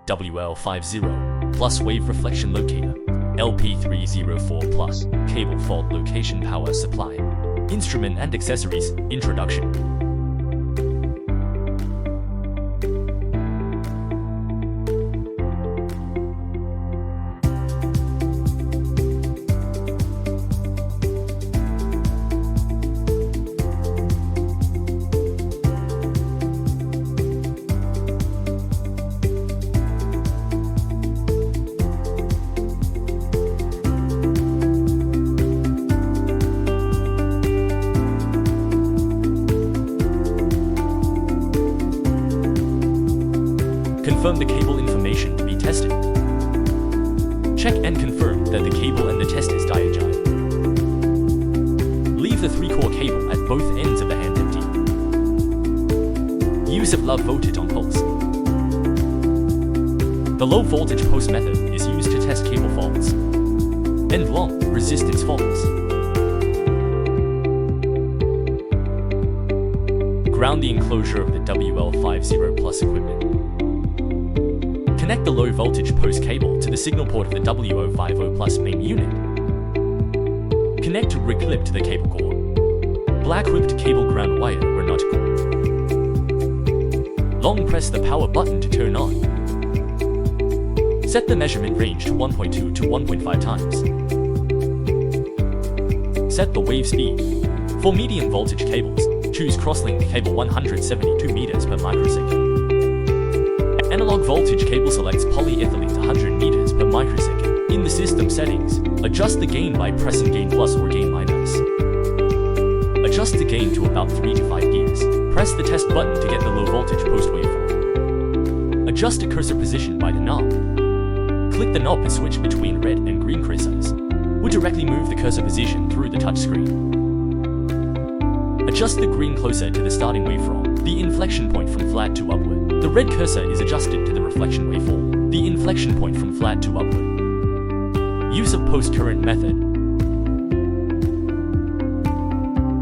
WL50 plus wave reflection locator, LP304 plus cable fault location power supply, instrument and accessories, introduction. Confirm the cable information to be tested. Check and confirm that the cable and the test is diajibe. Leave the 3-core cable at both ends of the hand empty. Use of low voltage on pulse. The low voltage pulse method is used to test cable faults and long resistance faults. Ground the enclosure of the WL50 plus equipment. Connect the low voltage post cable to the signal port of the W050 plus main unit. Connect rig clip to the cable core. Black whipped cable ground wire where not core. Long press the power button to turn on. Set the measurement range to 1.2 to 1.5 times. Set the wave speed. For medium voltage cables, choose crosslink cable 172 meters per microsecond. Analog voltage cable selects polyethylene 100 meters per microsecond. In the system settings, adjust the gain by pressing gain plus or gain minus. Adjust the gain to about 3 to 5 gears. Press the test button to get the low voltage post waveform. Adjust the cursor position by the knob. Click the knob to switch between red and green cursors. Will directly move the cursor position through the touchscreen. Adjust the green closer to the starting waveform, the inflection point from flat to upward. The red cursor is adjusted to the reflection waveform, the inflection point from flat to upward. Use of post-current method.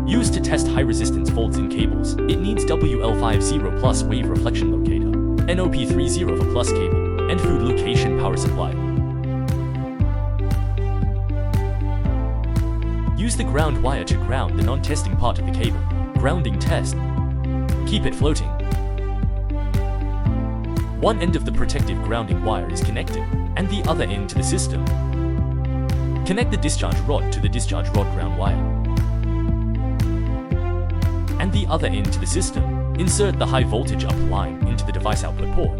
Used to test high-resistance faults in cables, it needs WL50 plus wave reflection locator, NOP30 for plus cable, and food location power supply. Use the ground wire to ground the non-testing part of the cable. Grounding test. Keep it floating. One end of the protective grounding wire is connected, and the other end to the system. Connect the discharge rod to the discharge rod ground wire. And the other end to the system. Insert the high voltage up line into the device output port.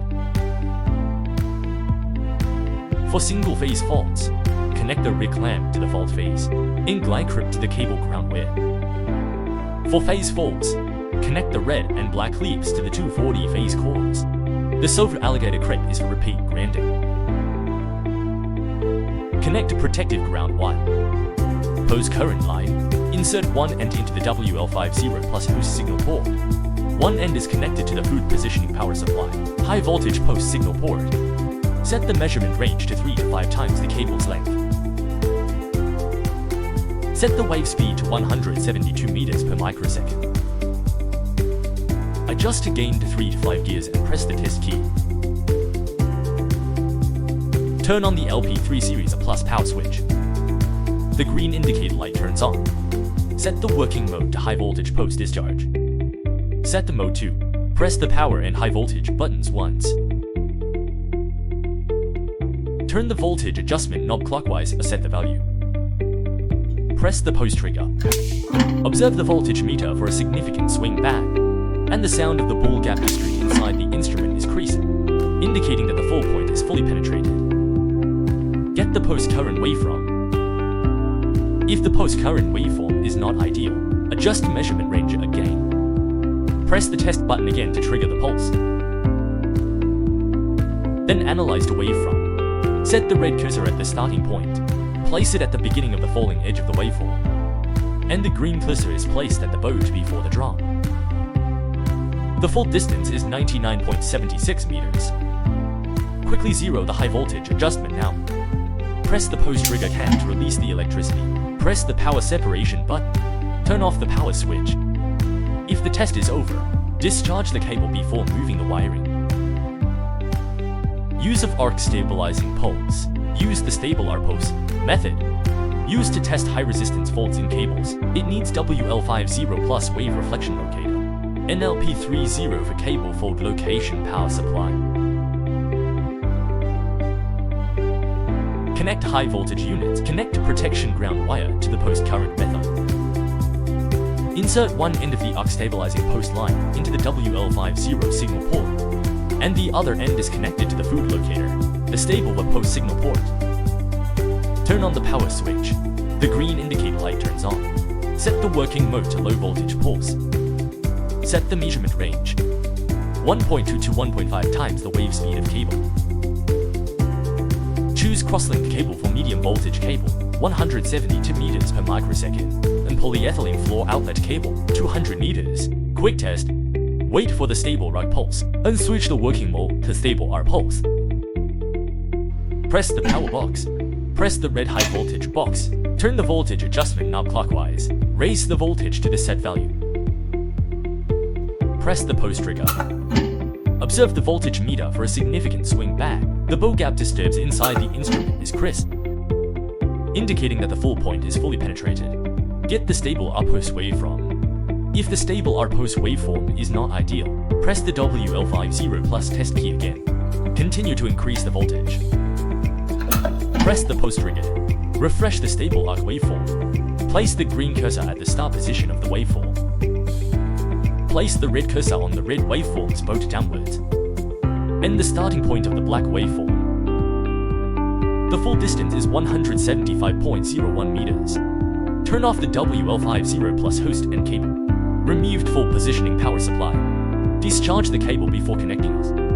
For single phase faults, connect the rig clamp to the fault phase, and glide crimp to the cable ground wire. For phase faults, connect the red and black clips to the 240 phase cores. The silver alligator crepe is for repeat grounding. Connect a protective ground wire. Post current line. Insert one end into the WL50 plus boost signal port. One end is connected to the food positioning power supply, high voltage post signal port. Set the measurement range to 3 to 5 times the cable's length. Set the wave speed to 172 meters per microsecond. Adjust the gain to 3 to 5 gears and press the test key. Turn on the LP3 series plus power switch. The green indicator light turns on. Set the working mode to high voltage post discharge. Set the mode to. Press the power and high voltage buttons once. Turn the voltage adjustment knob clockwise or set the value. Press the post trigger. Observe the voltage meter for a significant swing back, and the sound of the ball gap history inside the instrument is creasing, indicating that the fall point is fully penetrated. Get the post-current waveform. If the post-current waveform is not ideal, adjust the measurement range again. Press the test button again to trigger the pulse. Then analyze the waveform. Set the red cursor at the starting point. Place it at the beginning of the falling edge of the waveform. And the green cursor is placed at the bow to before the drum. The fault distance is 99.76 meters. Quickly zero the high voltage adjustment now. Press the post trigger cam to release the electricity. Press the power separation button. Turn off the power switch. If the test is over, discharge the cable before moving the wiring. Use of arc stabilizing poles. Use the stable arc poles method. Used to test high resistance faults in cables. It needs WL50 plus wave reflection locator. NLP30 for cable fault location power supply. Connect high voltage units. Connect protection ground wire to the post current method. Insert one end of the arc stabilizing post line into the WL50 signal port, and the other end is connected to the food locator, the stable or post signal port. Turn on the power switch. The green indicator light turns on. Set the working mode to low voltage pulse. Set the measurement range 1.2 to 1.5 times the wave speed of cable. Choose crosslink cable for medium voltage cable 172 meters per microsecond and polyethylene floor outlet cable 200 meters. Quick test. Wait for the stable arc pulse and switch the working mode to stable arc pulse. Press the power box. Press the red high voltage box. Turn the voltage adjustment knob clockwise. Raise the voltage to the set value. Press the post trigger. Observe the voltage meter for a significant swing back. The bow gap disturbs inside the instrument is crisp, indicating that the full point is fully penetrated. Get the stable arc pulse waveform. If the stable arc pulse waveform is not ideal, press the WL50 plus test key again. Continue to increase the voltage. Press the post trigger. Refresh the stable arc waveform. Place the green cursor at the start position of the waveform. Place the red cursor on the red waveform's boat downwards, and the starting point of the black waveform. The full distance is 175.01 meters. Turn off the WL50 plus host and cable. Removed full positioning power supply. Discharge the cable before connecting it.